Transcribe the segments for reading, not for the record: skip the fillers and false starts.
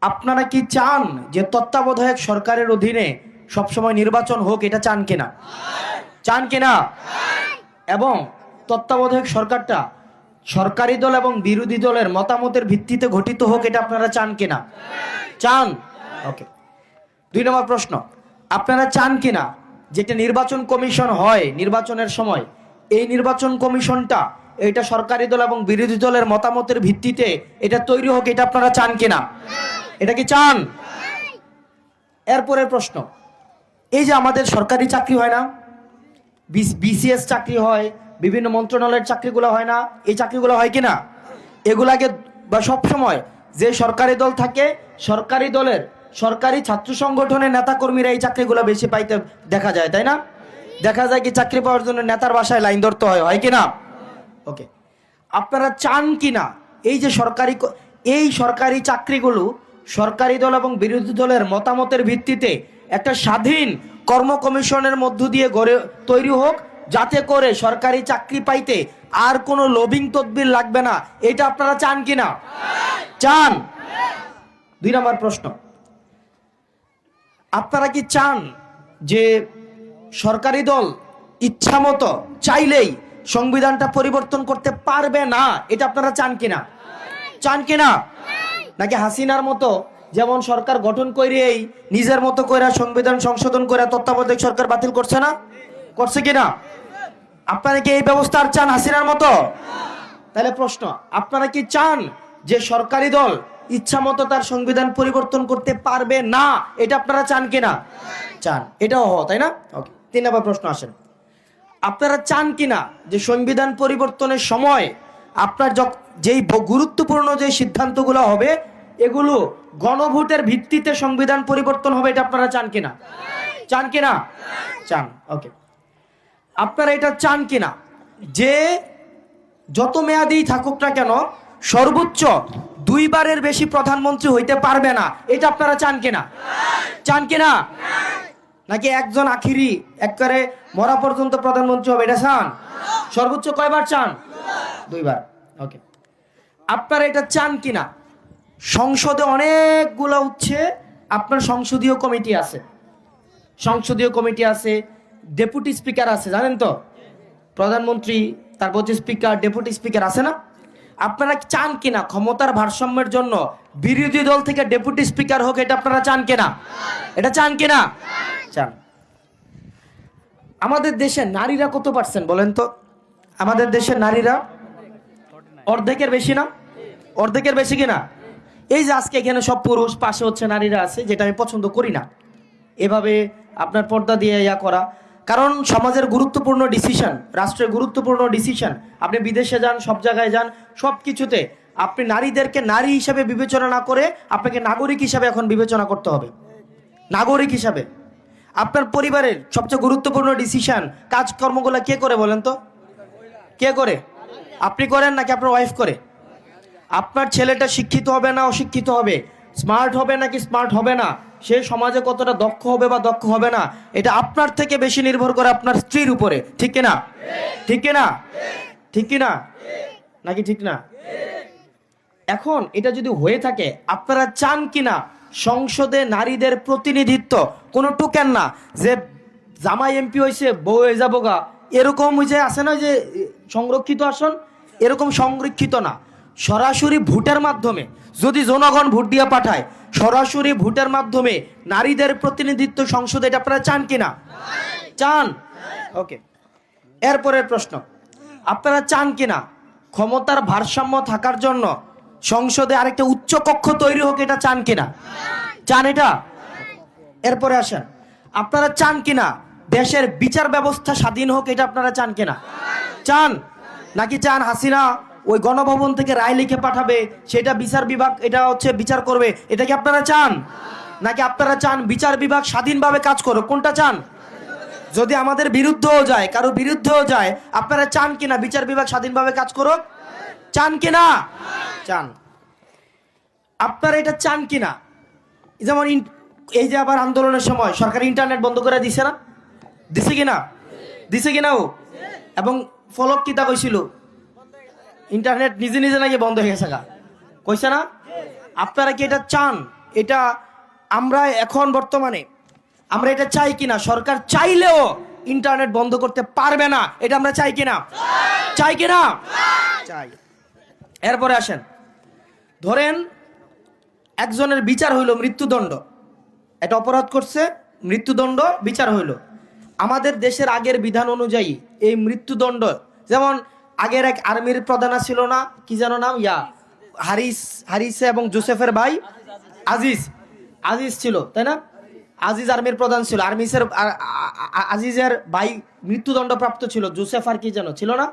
আপনারা কি চান যে তত্ত্বাবধায়ক সরকারের অধীনে সবসময় নির্বাচন হোক? এটা চান কিনা? চান কিনা? এবং তত্ত্বাবধায়ক সরকারটা সরকারি দল এবং বিরোধী দলের মতামতের ভিত্তিতে গঠিত হোক, এটা আপনারা চান কিনা? চান। ওকে, 2 নম্বর প্রশ্ন, আপনারা চান কিনা যেটা নির্বাচন কমিশন হয় নির্বাচনের সময়, এই নির্বাচন কমিশনটা এটা সরকারি দল এবং বিরোধী দলের মতামতের ভিত্তিতে এটা তৈরি হোক, এটা আপনারা চান কিনা? এটা কি চান? এরপরের প্রশ্ন, এই যে আমাদের সরকারি চাকরি হয় না, বিসিএস চাকরি হয়, বিভিন্ন মন্ত্রণালয়ের চাকরিগুলো হয় না, এই চাকরিগুলো হয় কিনা? এগুলাকে বা সবসময় যে সরকারি দল থাকে, সরকারি দলের সরকারি ছাত্র সংগঠনের নেতাকর্মীরা এই চাকরিগুলো বেশি পাইতে দেখা যায়, তাই না? দেখা যায় কি চাকরি পাওয়ার জন্য নেতার বাসায় লাইন ধরতে হয় কিনা? ওকে, আপনারা চান কিনা এই যে সরকারি চাকরিগুলো সরকারি দল এবং বিরোধী দলের মতামতের ভিত্তিতে একটা স্বাধীন কর্ম কমিশনের মধ্য দিয়ে তৈরি হোক, যাতে করে সরকারি চাকরি পাইতে আর কোনো লবিং তদবির লাগবে না? এটা আপনারা চান কিনা? চান। 2 নম্বর প্রশ্ন, আপনারা কি চান যে সরকারি দল ইচ্ছামতো চাইলেই সংবিধানটা পরিবর্তন করতে পারবে না? এটা আপনারা চান কিনা? চান কিনা? নাকি হাসিনার মতো যেমন সরকার গঠন করেই নিজের মতো করে সংবিধান সংশোধন করে তত্ত্বাবধায়ক সরকার বাতিল করছে না? করছে কিনা? আপনারা কি এই ব্যবস্থা আর চান হাসিনার মতো? তাহলে প্রশ্ন, আপনারা কি চান যে সরকারি দল ইচ্ছা মতো তার সংবিধান পরিবর্তন করতে পারবে না? এটা আপনারা চান কিনা? চান। এটাও তাই না? ওকে, 3 নম্বর প্রশ্ন আসেন, আপনারা চান কিনা যে সংবিধান পরিবর্তনের সময় আপনার যেই গুরুত্বপূর্ণ যে সিদ্ধান্তগুলো হবে এগুলো গণভোটের ভিত্তিতে সংবিধান পরিবর্তন হবে? এটা আপনারা চান কিনা? চান কিনা? চান। ওকে, আপনারা এটা চান কিনা যে যত মেয়াদেই থাকুক না কেন সর্বোচ্চ 2 বারের বেশি প্রধানমন্ত্রী হইতে পারবে না? এটা আপনারা চান কিনা? চান কিনা? নাকি একজন আখিরি একবারে মরা পর্যন্ত প্রধানমন্ত্রী হবে, এটা চান? সর্বোচ্চ কয়বার চান? 2 বার। ওকে, আপনারা এটা চান কিনা সংসদে অনেকগুলো আপনার সংসদীয় কমিটি আছে, ডেপুটি স্পিকার আছে, জানেন তো? প্রধানমন্ত্রী, তারপর স্পিকার, ডেপুটি স্পিকার আছে না? আপনারা চান কিনা ক্ষমতার ভারসাম্যের জন্য বিরোধী দল থেকে ডেপুটি স্পিকার হোক? এটা আপনারা চান কিনা? এটা চান কিনা? চান। আমাদের দেশে নারীরা কত পার্সেন্ট বলেন তো? আমাদের দেশের নারীরা অর্ধেকের বেশি না? অর্ধেকের বেশি কিনা? এই যে আজকে এখানে সব পুরুষ, পাশে নারীরা আছে, যেটা আমি পছন্দ করি না এভাবে আপনার পর্দা দিয়ে করা। কারণ সমাজের গুরুত্বপূর্ণ ডিসিশন, রাষ্ট্রের গুরুত্বপূর্ণ ডিসিশন, আপনি বিদেশে যান, সব জায়গায় যান, সব কিছুতে আপনি নারীদেরকে নারী হিসাবে বিবেচনা না করে আপনাকে নাগরিক হিসাবে এখন বিবেচনা করতে হবে। নাগরিক হিসাবে আপনার পরিবারের সবচেয়ে গুরুত্বপূর্ণ ডিসিশন, কাজকর্মগুলো কে করে বলেন তো? কে করে? আপনি করেন নাকি আপনার ওয়াইফ করে? আপনার ছেলেটা শিক্ষিত হবে না অশিক্ষিত হবে, স্মার্ট হবে নাকি স্মার্ট হবে না, সে সমাজে কতটা দক্ষ হবে বা দক্ষ হবে না, এটা আপনার থেকে বেশি নির্ভর করে আপনার স্ত্রীর উপরে। ঠিক কিনা? ঠিক কিনা? ঠিক কিনা? নাকি ঠিক না? এখন এটা যদি হয়ে থাকে, আপনারা চান কিনা সংসদে নারীদের প্রতিনিধিত্ব? কোনো টোকেন না যে জামাই এমপি হয়েছে বউ হয়ে যাবো গা, এরকম যে আছে না যে সংরক্ষিত আসন, এরকম সংরক্ষিত না, সরাসরি ভোটের মাধ্যমে যদি জনগণ ভোট দিয়ে পাঠায়, সরাসরি ভোটের মাধ্যমে নারীদের প্রতিনিধিত্ব সংসদে, এটা আপনারা চান কিনা? চান। ওকে, এরপরের প্রশ্ন, আপনারা চান কিনা ক্ষমতার ভারসাম্য থাকার জন্য সংসদে আরেকটা উচ্চ কক্ষ তৈরি হোক? এটা চান কিনা? চান এটা? এরপরে আসেন, আপনারা চান কিনা দেশের বিচার ব্যবস্থা স্বাধীন হোক? এটা আপনারা চান কিনা? চান। নাকি চান হাসিনা ওই গণভবন থেকে রায় লিখে পাঠাবে, সেটা বিচার বিভাগ এটা বিচার করবে? এটা কি আপনারা চান? নাকি আপনারা চান বিচার বিভাগ স্বাধীনভাবে কাজ করুক? কোনটা চান? যদি আমাদের বিরুদ্ধেও যায়, কারো বিরুদ্ধেও যায়, আপনারা চান কিনা বিচার বিভাগ স্বাধীনভাবে কাজ করুক? চান কিনা? চান। আপনারা এটা চান কিনা যেমন এই যে আবার আন্দোলনের সময় সরকার ইন্টারনেট বন্ধ করে দিছে না? দিছে কিনা? দিছে কিনা? এবং ফলক কিতা কইছিল, ইন্টারনেট নিজে নিজে নাকি বন্ধ হয়ে গেছে, কইছে না? আপনারা কি এটা চান এটা আমরা এখন বর্তমানে আমরা এটা চাই কিনা? সরকার চাইলেও ইন্টারনেট বন্ধ করতে পারবে না, এটা আমরা চাই কিনা? চাই কিনা? চাই। এরপরে আসেন, ধরেন একজনের বিচার হইল মৃত্যুদণ্ড, এটা অপরাধ করছে, মৃত্যুদণ্ড বিচার হইল। আমাদের দেশের আগের বিধান অনুযায়ী এই মৃত্যুদণ্ড, যেমন আগের এক আর্মির প্রধান ছিল না, কি যেন নাম, হারিস এবং জোসেফের ভাই আজিজ ছিল, তাই না? আজিজ আর্মির প্রধান ছিল, আজিজের ভাই মৃত্যুদণ্ড প্রাপ্ত ছিল, জোসেফ আর কি যেন ছিল না?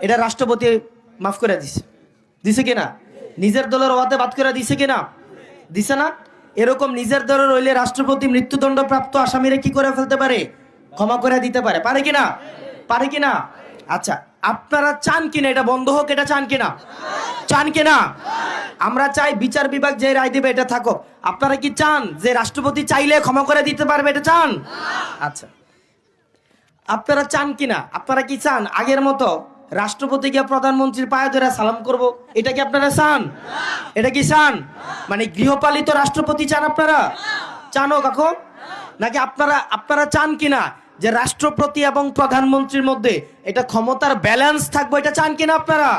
এটা রাষ্ট্রপতি মাফ করে দিছে কিনা? নিজের দলের ওয়াতে বাদ করে দিছে কিনা? দিছে না? এরকম নিজের দলের হইলে রাষ্ট্রপতি মৃত্যুদণ্ড প্রাপ্ত আসামিরা কি করে ফেলতে পারে? ক্ষমা করে দিতে পারে। পারে কিনা? পারে কিনা? আচ্ছা, আপনারা চান কিনা এটা বন্ধ হোক? এটা চান কিনা? চান কিনা? আমরা চাই বিচার বিভাগ যে রায় দিবে এটা থাকুক। আপনারা কি চান যে রাষ্ট্রপতি চাইলে ক্ষমা করে দিতে পারবে? এটা চান? আচ্ছা, আপনারা চান কিনা? আপনারা কি চান আগের মতো রাষ্ট্রপতিকে প্রধানমন্ত্রীর পায়ে ধরে সালাম করব? এটা কি আপনারা চান? এটা কি চান? মানে গৃহপালিত রাষ্ট্রপতি চান আপনারা? চানো কাকু? নাকি আপনারা চান কিনা যে রাষ্ট্রপতি এবং প্রধানমন্ত্রীর মধ্যে এটা ক্ষমতার ব্যালেন্স থাকবে? এটা চান কিনা আপনারা?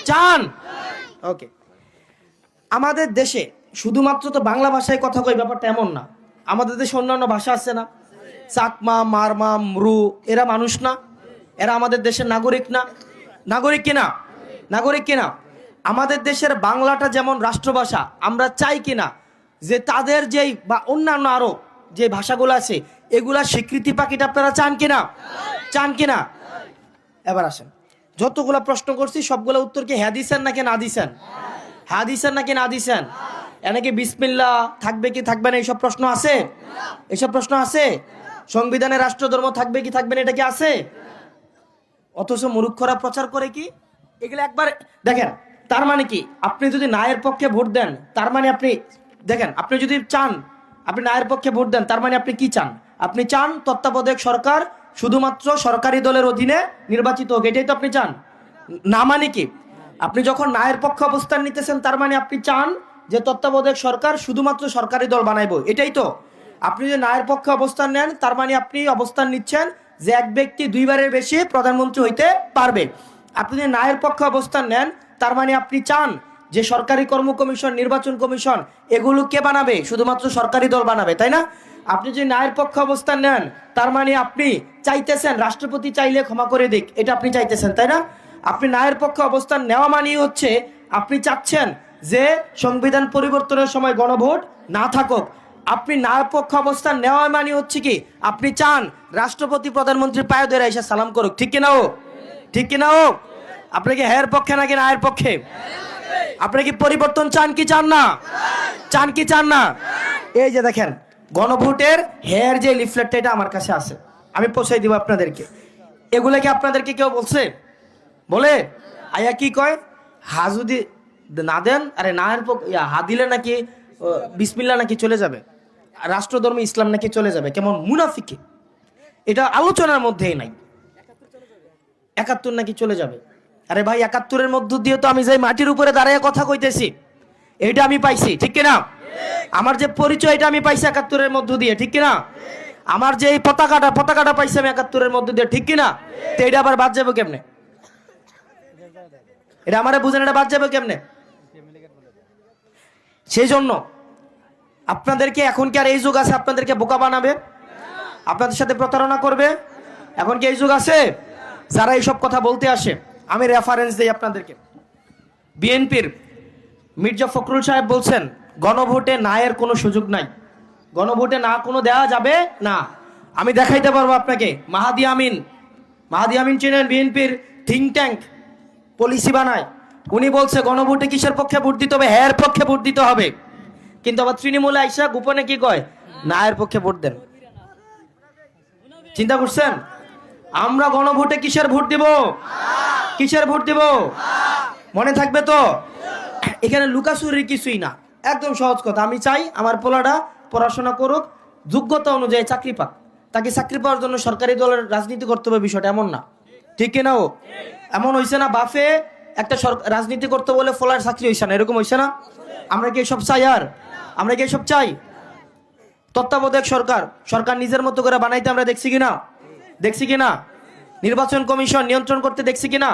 চান? ওকে। আমাদের দেশে শুধুমাত্র তো বাংলা ভাষায় কথা কই ব্যাপারটা এমন না, আমাদের দেশে অন্যান্য ভাষা আছে না? চাকমা, মারমা, মরু, এরা মানুষ না? এরা আমাদের দেশের নাগরিক না? নাগরিক কিনা? নাগরিক কিনা? আমাদের দেশের বাংলাটা যেমন রাষ্ট্রভাষা, আমরা চাই কিনা যে তাদের যেই বা অন্যান্য আরো যে ভাষাগুলো আছে এগুলা স্বীকৃতি পাকিটা আপনারা চান কিনা? চান কিনা? এবার আসেন, যতগুলা প্রশ্ন করছি সবগুলা উত্তর কি হ্যাঁ দিছেন নাকি না দিছেন? হ্যাঁ দিছেন নাকি না দিছেন? এনেকে বিসমিল্লাহ থাকবে কি থাকবে না এইসব প্রশ্ন আছে? এইসব প্রশ্ন আছে? সংবিধানে রাষ্ট্রধর্ম থাকবে কি থাকবে না এটা কি আছে? অথচ মূর্খরা প্রচার করে কি এগুলো একবার দেখেন। তার মানে কি, আপনি যদি নায়ের পক্ষে ভোট দেন তার মানে আপনি দেখেন, আপনি যদি চান আপনি নায়ের পক্ষে ভোট দেন তার মানে আপনি কি চান? আপনি চান তত্ত্বাবধায়ক সরকার শুধুমাত্র সরকারি দলের অধীনে নির্বাচিত হোক, এটাই তো আপনি চান না? মানে কি, আপনি যখন নায়ের পক্ষে অবস্থান নিতেছেন তার মানে আপনি চান যে তত্ত্বাবধায়ক সরকার শুধুমাত্র সরকারি দল বানাইবো, এটাই তো? আপনি যদি নায়ের পক্ষে অবস্থান নেন তার মানে আপনি অবস্থান নিচ্ছেন যে এক ব্যক্তি দুইবারের বেশি প্রধানমন্ত্রী হইতে পারবে। আপনি যদি নায়ের পক্ষে অবস্থান নেন তার মানে আপনি চান যে সরকারি কর্ম কমিশন, নির্বাচন কমিশন এগুলো কে বানাবে? শুধুমাত্র সরকারি দল বানাবে, তাই না? আপনি যদি নায়ের পক্ষে অবস্থান নেন তার মানে আপনি চাইতেছেন রাষ্ট্রপতি চাইলে ক্ষমা করে দিক, এটা আপনি চাইতেছেন, তাই না? আপনি নায়ের পক্ষে অবস্থান নেওয়া মানে হচ্ছে আপনি চাচ্ছেন যে সংবিধান পরিবর্তনের সময় গণভোট না থাকুক। আপনি নায়ের পক্ষে অবস্থান নেওয়া মানে হচ্ছে কি আপনি চান রাষ্ট্রপতি প্রধানমন্ত্রীর পায়ে ধরে এসে সালাম করুক, ঠিক কিনা ও? ঠিক কিনা ও? আপনি কি হের পক্ষে নাকি নায়ের পক্ষে? আপনি কি পরিবর্তন চান কি চান না? চান কি চান না? এই যে দেখেন গণভোটের হেয়ার যে লিফলেটটা, এটা আমার কাছে আছে, আমি পৌঁছাই দিব আপনাদেরকে। এগুলা কি আপনাদেরকে কেউ বলছে? বলে আয়া কি কয়, হা যদি না দেন, আরে নায়ের হা দিলে নাকি বিসমিল্লাহ নাকি চলে যাবে, রাষ্ট্রধর্ম ইসলাম নাকি চলে যাবে, কেমন মুনাফিকি। এটা আলোচনার মধ্যেই নাই। 71 নাকি চলে যাবে। আরে ভাই 71-এর মধ্য দিয়ে তো আমি যাই মাটির উপরে দাঁড়িয়ে কথা কইতেছি, এইটা আমি পাইছি, ঠিক কিনা? আমার যে পরিচয় এটা আমি পাইছি 71-এর মধ্য দিয়ে, ঠিক কিনা? আমার যে এই পতাকাটা পাইছি আমি 71-এর মধ্য দিয়ে, ঠিক কিনা? তো এটা আবার বাদ যাবে কেমনে? এটা আমারে বুঝেন, এটা বাদ যাবে কেমনে? সেই জন্য আপনাদেরকে এখন কি আর এই যুগ আছে আপনাদেরকে বোকা বানাবে, আপনাদের সাথে প্রতারণা করবে? এখন কি এই যুগ আছে? যারা এইসব কথা বলতে আসে, আমি রেফারেন্স দিই আপনাদেরকে। বিএনপির মির্জা ফখরুল সাহেব বলছেন গণভোটে নায়ের কোনো সুযোগ নাই, গণভোটে না কোনো দেওয়া যাবে না। আমি দেখাইতে পারবো আপনাকে। মাহাদি আমিন চেনেন? বিএনপির থিঙ্ক ট্যাঙ্ক পলিসি বানায়, উনি বলছে গণভোটে কিসের পক্ষে ভোট দিতে হবে? হ্যার পক্ষে ভোট দিতে হবে। কিন্তু আবার তৃণমূলে আইসা গোপনে কি কয়? নায়ের পক্ষে ভোট দেন। চিন্তা করছেন? আমরা গণভোটে কিসের ভোট দিব? কিসের ভোট দিব? মনে থাকবে তো? এখানে লুকাচুরির কিছুই না, একদম সহজ কথা। আমি চাই আমার পোলাটা পড়াশোনা করুক, যোগ্যতা অনুযায়ী চাকরি পাক। তাকে চাকরি পাওয়ার জন্য সরকারি দলের রাজনীতি করতে হবে, বিষয়টা এমন না, ঠিক কিনা? ও এমন হয়েছে না বাফে একটা রাজনীতি করতে বলে ফলার চাকরি হয়েছে না, এরকম হয়েছে না? আমরা কি সব চাই? আর আমরা কি এসব চাই? তত্ত্বাবধায়ক সরকার, সরকার নিজের মতো করে বানাইতে আমরা দেখছি কিনা? দেখছি কিনা? নির্বাচন কমিশন নিয়ন্ত্রণ করতে দেখছি কিনা?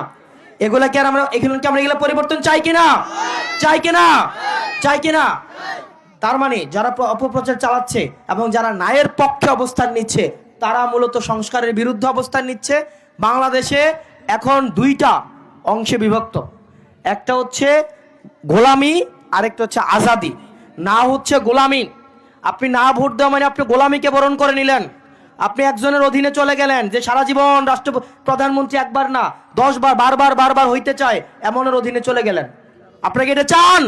এগুলা কি আর আমরা এগুলা পরিবর্তন চাই কিনা? চাই কিনা? চাই কিনা? তার মানে যারা অপপ্রচার চালাচ্ছে এবং যারা ন্যায়ের পক্ষে অবস্থান নিচ্ছে তারা মূলত সংস্কারের বিরুদ্ধে অবস্থান নিচ্ছে। বাংলাদেশে এখন দুইটা অংশে বিভক্ত, একটা হচ্ছে গোলামি, আরেকটা হচ্ছে আজাদি। না হচ্ছে গোলামি, আপনি না ভোট দেওয়া মানে আপনি গোলামিকে বরণ করে নিলেন। আপনি একজনের অধীনে চলে গেলেন যে সারা জীবন প্রধানমন্ত্রী একবার না 10 বার বারবার হইতে চায়, এমনের অধীনে চলে গেলেন। আপনাকে এটা চান?